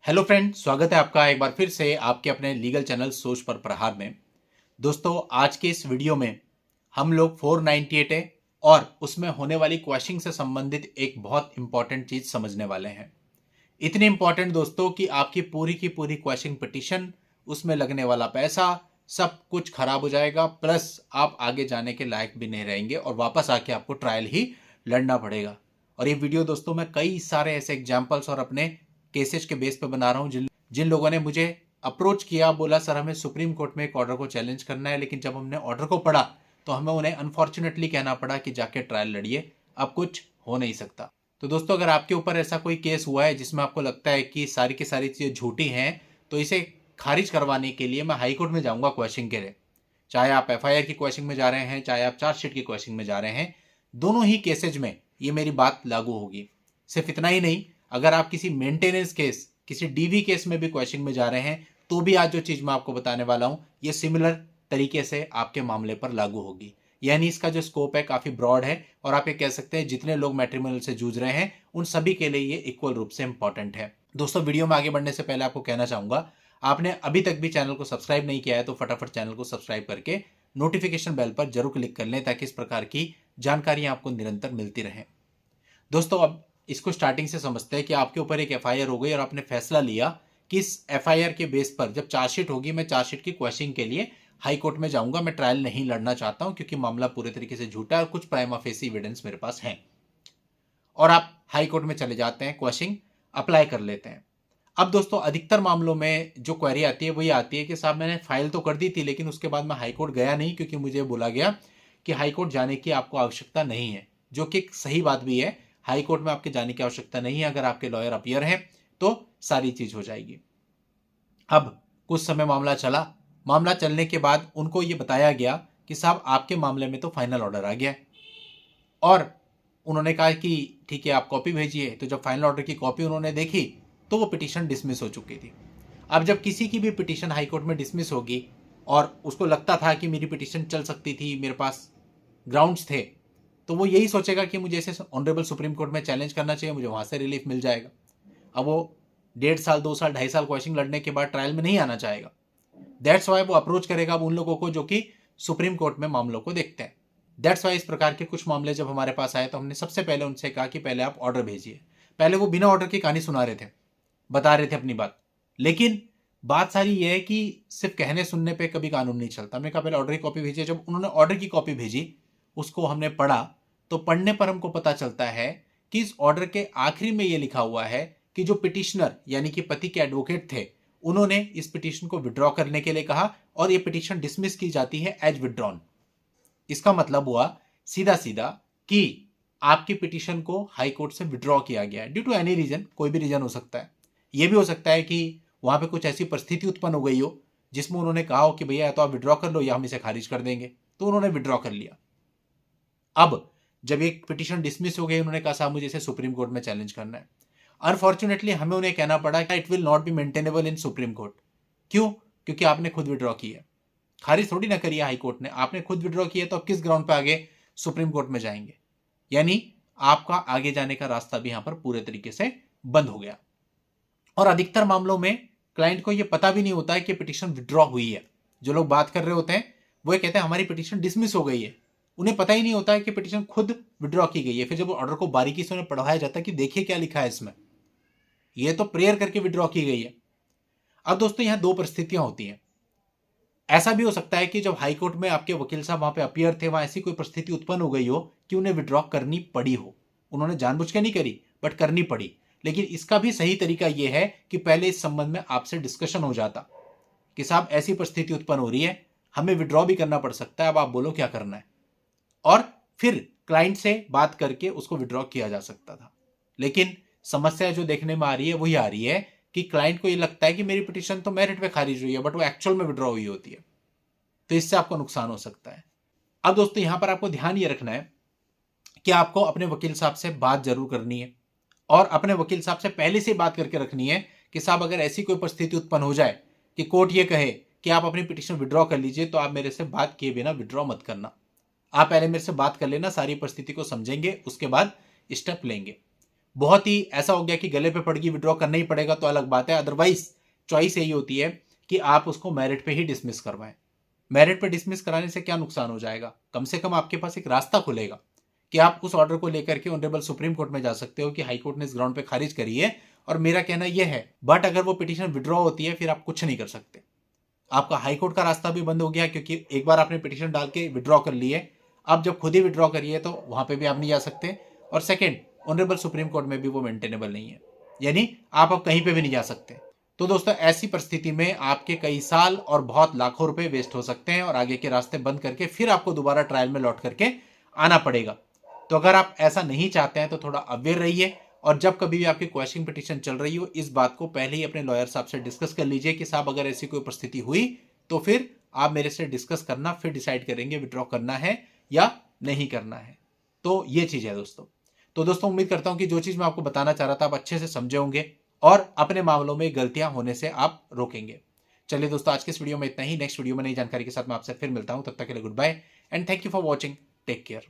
Hello friend, स्वागत है आपका एक बार फिर से आपके अपने लीगल चैनल सोच पर प्रहार में। दोस्तों, आज के इस वीडियो में हम लोग 498 है और उसमें होने वाली क्वेश्चनिंग से संबंधित एक बहुत इंपॉर्टेंट चीज समझने वाले हैं। इतनी इंपॉर्टेंट दोस्तों कि आपकी पूरी की पूरी क्वेश्चनिंग पिटीशन, उसमें लगने वाला पैसा सब कुछ खराब हो जाएगा, प्लस आप आगे जाने के लायक भी नहीं रहेंगे और वापस आके आपको ट्रायल ही लड़ना पड़ेगा। और ये वीडियो दोस्तों मैं कई सारे ऐसे एग्जाम्पल्स और अपने केसेस के बेस पे बना रहा हूँ जिन जिन लोगों ने मुझे अप्रोच किया, बोला सर हमें सुप्रीम कोर्ट में एक ऑर्डर को चैलेंज करना है, लेकिन जब हमने ऑर्डर को पढ़ा तो हमें उन्हें अनफॉर्चुनेटली कहना पड़ा कि जाके ट्रायल लड़िए, अब कुछ हो नहीं सकता। तो दोस्तों, अगर आपके ऊपर ऐसा कोई केस हुआ है जिसमें आपको लगता है कि सारी की सारी चीज़ें झूठी हैं, तो इसे खारिज करवाने के लिए मैं हाई कोर्ट में जाऊंगा क्वेश्चन के लिए। चाहे आप एफआईआर की क्वेश्चन में जा रहे हैं, चाहे आप चार्जशीट की क्वेश्चन में जा रहे हैं, दोनों ही केसेज में ये मेरी बात लागू होगी। सिर्फ इतना ही नहीं, अगर आप किसी मेंटेनेंस केस, किसी डीवी केस में भी क्वेश्चन में जा रहे हैं, तो भी आज जो चीज मैं आपको बताने वाला हूं ये सिमिलर तरीके से आपके मामले पर लागू होगी। यानी इसका जो स्कोप है काफी ब्रॉड है और आप ये कह सकते हैं जितने लोग मैट्रिमोनियल से जूझ रहे हैं उन सभी के लिए ये इक्वल रूप से इंपॉर्टेंट है। दोस्तों, वीडियो में आगे बढ़ने से पहले आपको कहना चाहूंगा, आपने अभी तक भी चैनल को सब्सक्राइब नहीं किया है तो फटाफट चैनल को सब्सक्राइब करके नोटिफिकेशन बेल पर जरूर क्लिक कर लें ताकि इस प्रकार की जानकारियां आपको निरंतर मिलती रहें। दोस्तों, अब इसको स्टार्टिंग से समझते हैं कि आपके ऊपर एक एफआईआर हो गई और आपने फैसला लिया कि इस एफआईआर के बेस पर जब चार्जशीट होगी, मैं चार्जशीट की क्वेश्चन के लिए हाई कोर्ट में जाऊंगा, मैं ट्रायल नहीं लड़ना चाहता हूं क्योंकि मामला पूरे तरीके से झूठा है और कुछ प्राइमा फेसी एविडेंस मेरे पास है। और आप हाई कोर्ट में चले जाते हैं, क्वेश्चन अप्लाई कर लेते हैं। अब दोस्तों, अधिकतर मामलों में जो क्वेरी आती है वो ये आती है कि साहब मैंने फाइल तो कर दी थी लेकिन उसके बाद मैं हाई कोर्ट गया नहीं क्योंकि मुझे बोला गया कि हाई कोर्ट जाने की आपको आवश्यकता नहीं है, जो कि एक सही बात भी है। हाई कोर्ट में आपके जाने की आवश्यकता नहीं है, अगर आपके लॉयर अपीयर हैं तो सारी चीज हो जाएगी। अब कुछ समय मामला चला, मामला चलने के बाद उनको ये बताया गया कि साहब आपके मामले में तो फाइनल ऑर्डर आ गया है और उन्होंने कहा कि ठीक है आप कॉपी भेजिए। तो जब फाइनल ऑर्डर की कॉपी उन्होंने देखी तो वो पिटीशन डिसमिस हो चुकी थी। अब जब किसी की भी पिटीशन हाई कोर्ट में डिसमिस होगी और उसको लगता था कि मेरी पिटीशन चल सकती थी, मेरे पास ग्राउंड्स थे, तो वो यही सोचेगा कि मुझे इसे ऑनरेबल सुप्रीम कोर्ट में चैलेंज करना चाहिए, मुझे वहां से रिलीफ मिल जाएगा। अब वो 1.5 साल 2 साल 2.5 साल क्वेश्चन लड़ने के बाद ट्रायल में नहीं आना चाहेगा। दैट्स वाई वो अप्रोच करेगा अब उन लोगों को जो कि सुप्रीम कोर्ट में मामलों को देखते हैं। दैट्स वाई इस प्रकार के कुछ मामले जब हमारे पास आए तो हमने सबसे पहले उनसे कहा कि पहले आप ऑर्डर भेजिए। पहले वो बिना ऑर्डर की कहानी सुना रहे थे, बता रहे थे अपनी बात, लेकिन बात सारी यह है कि सिर्फ कहने सुनने पे कभी कानून नहीं चलता। हमने कहा पहले ऑर्डर की कॉपी भेजिए। जब उन्होंने ऑर्डर की कॉपी भेजी, उसको हमने पढ़ा, तो पढ़ने पर हमको पता चलता है कि इस ऑर्डर के आखिरी में यह लिखा हुआ है कि जो पिटिशनर यानी कि पति के एडवोकेट थे, उन्होंने इस पिटीशन को विड्रॉ करने के लिए कहा और यह पिटीशन डिसमिस की जाती है एज विड्रॉन। इसका मतलब हुआ सीधा सीधा कि आपकी पिटीशन को हाई कोर्ट से विड्रॉ किया गया है ड्यू टू एनी रीजन। कोई भी रीजन हो सकता है। यह भी हो सकता है कि वहां पे कुछ ऐसी परिस्थिति उत्पन्न हो गई हो जिसमें उन्होंने कहा हो कि भैया या तो आप विड्रॉ कर लो या हम इसे खारिज कर देंगे, तो उन्होंने विड्रॉ कर लिया। अब जब एक पिटीशन डिसमिस हो गई, उन्होंने कहा साहब मुझे इसे सुप्रीम कोर्ट में चैलेंज करना है। अनफॉर्चुनेटली हमें उन्हें कहना पड़ा कि it will not be maintainable in supreme court. क्यों? क्योंकि आपने खुद विड्रॉ किया, खारिज थोड़ी ना करिए हाई कोर्ट ने, आपने खुद विड्रॉ किया, तो आप किस ग्राउंड पे आगे सुप्रीम कोर्ट में जाएंगे? यानी आपका आगे जाने का रास्ता भी यहां पर पूरे तरीके से बंद हो गया। और अधिकतर मामलों में क्लाइंट को यह पता भी नहीं होता है कि पिटीशन विड्रॉ हुई है। जो लोग बात कर रहे होते हैं वो ये कहते हैं हमारी पिटीशन डिसमिस हो गई है, उन्हें पता ही नहीं होता है कि पिटीशन खुद विड्रॉ की गई है। फिर जब ऑर्डर को बारीकी से उन्हें पढ़ाया जाता है कि देखिए क्या लिखा है इसमें, ये तो प्रेयर करके विड्रॉ की गई है। अब दोस्तों, यहां दो परिस्थितियां होती हैं। ऐसा भी हो सकता है कि जब हाई कोर्ट में आपके वकील साहब वहां पे अपीयर थे, वहां ऐसी कोई परिस्थिति उत्पन्न हो गई हो कि उन्हें विड्रॉ करनी पड़ी हो। उन्होंने जानबूझ के नहीं करी, बट करनी पड़ी। लेकिन इसका भी सही तरीका यह है कि पहले इस संबंध में आपसे डिस्कशन हो जाता कि साहब ऐसी परिस्थिति उत्पन्न हो रही है, हमें विड्रॉ भी करना पड़ सकता है, अब आप बोलो क्या करना है। और फिर क्लाइंट से बात करके उसको विड्रॉ किया जा सकता था। लेकिन समस्या जो देखने में आ रही है वही आ रही है कि क्लाइंट को यह लगता है कि मेरी पिटीशन तो मेरिट पे खारिज हुई है, बट वो एक्चुअल में विड्रॉ हुई होती है, तो इससे आपको नुकसान हो सकता है। अब दोस्तों, यहां पर आपको ध्यान ये रखना है कि आपको अपने वकील साहब से बात जरूर करनी है और अपने वकील साहब से पहले से बात करके रखनी है कि साहब अगर ऐसी कोई परिस्थिति उत्पन्न हो जाए कि कोर्ट ये कहे कि आप अपनी पिटीशन विड्रॉ कर लीजिए, तो आप मेरे से बात किए बिना विड्रॉ मत करना। आप पहले मेरे से बात कर लेना, सारी परिस्थिति को समझेंगे, उसके बाद स्टेप लेंगे। बहुत ही ऐसा हो गया कि गले पे पड़ गई, विड्रॉ करना ही पड़ेगा, तो अलग बात है। अदरवाइज चॉइस यही होती है कि आप उसको मेरिट पे ही डिसमिस करवाएं। मेरिट पे डिसमिस कराने से क्या नुकसान हो जाएगा? कम से कम आपके पास एक रास्ता खुलेगा कि आप उस ऑर्डर को लेकर के ऑनरेबल सुप्रीम कोर्ट में जा सकते हो कि हाई कोर्ट ने इस ग्राउंड पे खारिज करी है और मेरा कहना यह है। बट अगर वो पिटीशन विड्रॉ होती है फिर आप कुछ नहीं कर सकते। आपका हाई कोर्ट का रास्ता भी बंद हो गया, क्योंकि एक बार आपने पिटीशन डाल के विड्रॉ कर लिए, आप जब खुद ही विड्रॉ करिए तो वहां पे भी आप नहीं जा सकते। और सेकंड, ऑनरेबल सुप्रीम कोर्ट में भी वो मेंटेनेबल नहीं है, यानी आप अब कहीं पे भी नहीं जा सकते। तो दोस्तों, ऐसी परिस्थिति में आपके कई साल और बहुत लाखों रुपए वेस्ट हो सकते हैं और आगे के रास्ते बंद करके फिर आपको दोबारा ट्रायल में लौट करके आना पड़ेगा। तो अगर आप ऐसा नहीं चाहते हैं तो थोड़ा अवेयर रहिए, और जब कभी भी आपकी क्वेश्चन पिटीशन चल रही हो, इस बात को पहले ही अपने लॉयर साहब से डिस्कस कर लीजिए कि साहब अगर ऐसी कोई परिस्थिति हुई तो फिर आप मेरे से डिस्कस करना, फिर डिसाइड करेंगे विड्रॉ करना है या नहीं करना है। तो ये चीज है दोस्तों। तो दोस्तों, उम्मीद करता हूं कि जो चीज मैं आपको बताना चाह रहा था आप अच्छे से समझे होंगे और अपने मामलों में गलतियां होने से आप रोकेंगे। चलिए दोस्तों, आज के इस वीडियो में इतना ही। नेक्स्ट वीडियो में नई जानकारी के साथ मैं आपसे फिर मिलता हूं। तब तक के लिए good bye and thank you for watching. Take care.